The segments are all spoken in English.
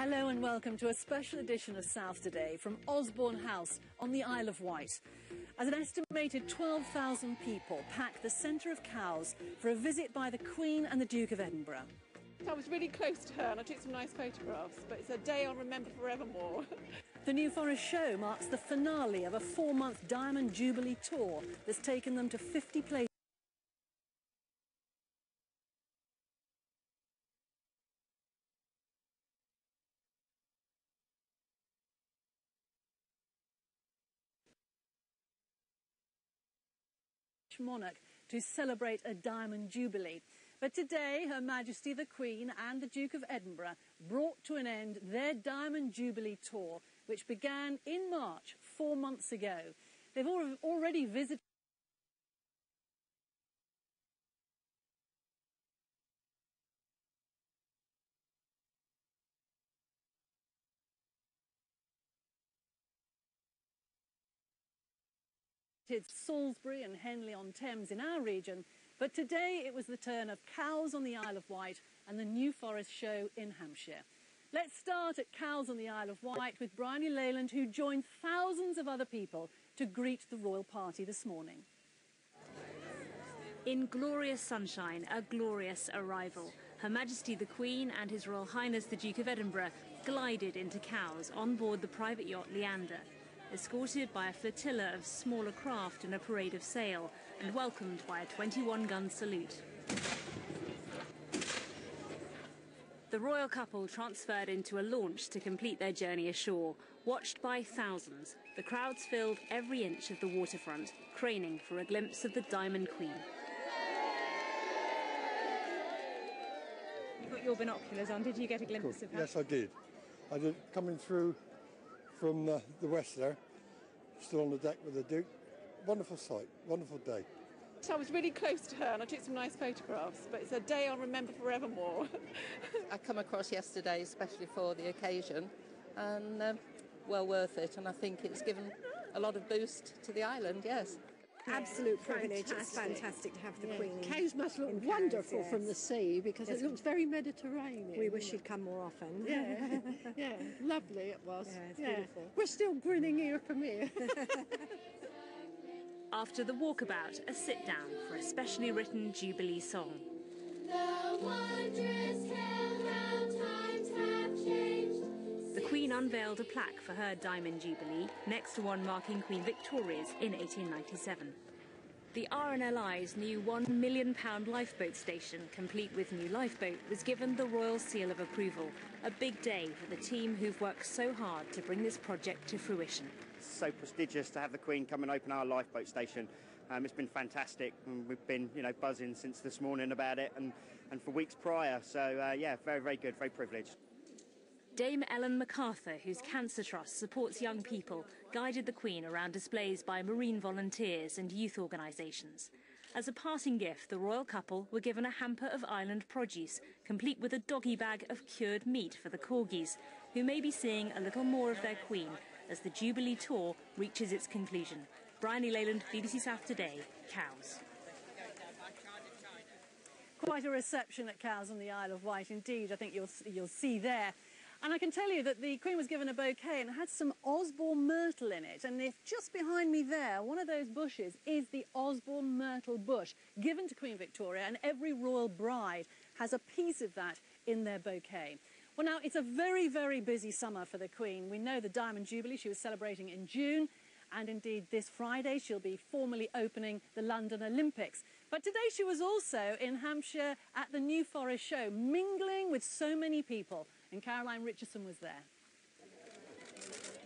Hello and welcome to a special edition of South Today from Osborne House on the Isle of Wight. As an estimated 12,000 people pack the centre of Cowes for a visit by the Queen and the Duke of Edinburgh. I was really close to her and I took some nice photographs, but it's a day I'll remember forevermore. The New Forest show marks the finale of a 4-month Diamond Jubilee tour that's taken them to 50 places. Monarch to celebrate a Diamond Jubilee. But today, Her Majesty the Queen and the Duke of Edinburgh brought to an end their Diamond Jubilee tour, which began in March 4 months ago. They've already visited Salisbury and Henley-on-Thames in our region, but today it was the turn of Cowes on the Isle of Wight and the New Forest show in Hampshire. Let's start at Cowes on the Isle of Wight with Bryony Leyland, who joined thousands of other people to greet the royal party this morning. In glorious sunshine, a glorious arrival. Her Majesty the Queen and His Royal Highness the Duke of Edinburgh glided into Cowes on board the private yacht Leander, escorted by a flotilla of smaller craft and a parade of sail, and welcomed by a 21-gun salute. The royal couple transferred into a launch to complete their journey ashore, watched by thousands. The crowds filled every inch of the waterfront, craning for a glimpse of the Diamond Queen. You got your binoculars on, did you get a glimpse of her? Yes, I did. Coming through from the west there, still on the deck with the Duke. Wonderful sight, wonderful day. I was really close to her and I took some nice photographs, but it's a day I'll remember forevermore. I come across yesterday especially for the occasion, and well worth it, and I think it's given a lot of boost to the island, yes. Absolute privilege. It's fantastic to have the Queen in. Cowes must look wonderful from the sea because it looks very Mediterranean. We wish she'd come more often. Yeah, yeah, lovely it was. Yeah, it's beautiful. We're still grinning ear from ear. After the walkabout, a sit-down for a specially written Jubilee song. The wondrous tale how times have changed. The Queen unveiled a plaque for her Diamond Jubilee, next to one marking Queen Victoria's in 1897. The RNLI's new £1 million lifeboat station, complete with new lifeboat, was given the Royal Seal of Approval. A big day for the team who've worked so hard to bring this project to fruition. It's so prestigious to have the Queen come and open our lifeboat station. It's been fantastic, and we've been, buzzing since this morning about it, and for weeks prior. So yeah, very, very good, very privileged. Dame Ellen MacArthur, whose cancer trust supports young people, guided the Queen around displays by marine volunteers and youth organisations. As a parting gift, the royal couple were given a hamper of island produce, complete with a doggy bag of cured meat for the corgis, who may be seeing a little more of their Queen as the Jubilee tour reaches its conclusion. Bryony Leyland, BBC South Today, Cowes. Quite a reception at Cowes on the Isle of Wight indeed, I think you'll see there. And I can tell you that the Queen was given a bouquet and it had some Osborne myrtle in it. And if just behind me there, one of those bushes is the Osborne myrtle bush, given to Queen Victoria, and every royal bride has a piece of that in their bouquet. Well, now, it's a very, very busy summer for the Queen. We know the Diamond Jubilee she was celebrating in June, and indeed this Friday she'll be formally opening the London Olympics. But today she was also in Hampshire at the New Forest show, mingling with so many people. And Caroline Richardson was there.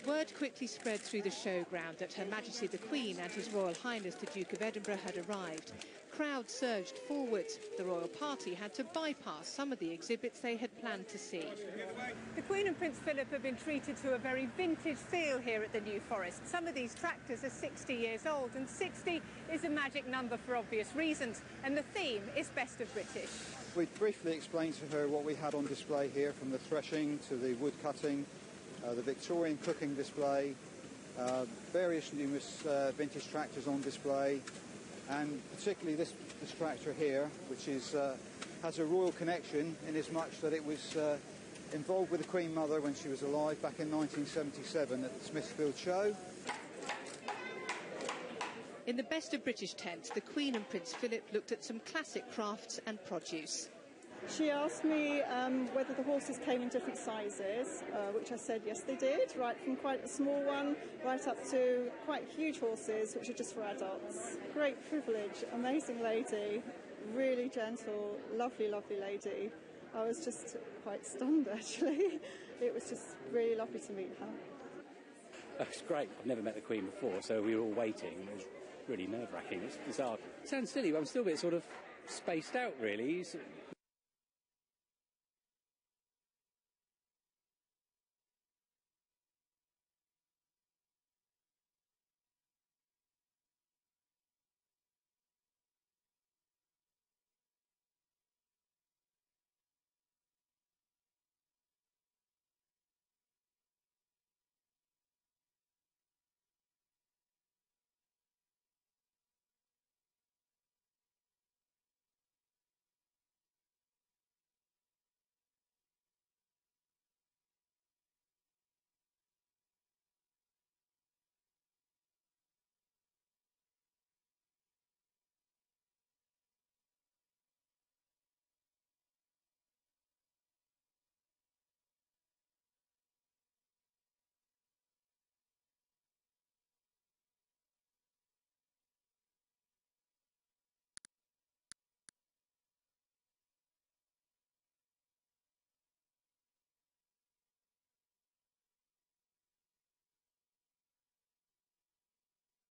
Word quickly spread through the showground that Her Majesty the Queen and His Royal Highness the Duke of Edinburgh had arrived. Crowds surged forwards. The royal party had to bypass some of the exhibits they had planned to see. The Queen and Prince Philip have been treated to a very vintage feel here at the New Forest. Some of these tractors are 60 years old, and 60 is a magic number for obvious reasons, and the theme is Best of British. We briefly explained to her what we had on display here, from the threshing to the wood cutting, the Victorian cooking display, various numerous vintage tractors on display, and particularly this tractor here, which is has a royal connection in as much that it was involved with the Queen Mother when she was alive back in 1977 at the Smithfield Show. In the Best of British tent, the Queen and Prince Philip looked at some classic crafts and produce. She asked me whether the horses came in different sizes, which I said yes they did, right from quite a small one right up to quite huge horses, which are just for adults. Great privilege, amazing lady, really gentle, lovely, lovely lady. I was just quite stunned, actually. It was just really lovely to meet her. It's great. I've never met the Queen before, so we were all waiting. It was really nerve-wracking. It's bizarre. It sounds silly, but I'm still a bit sort of spaced out, really.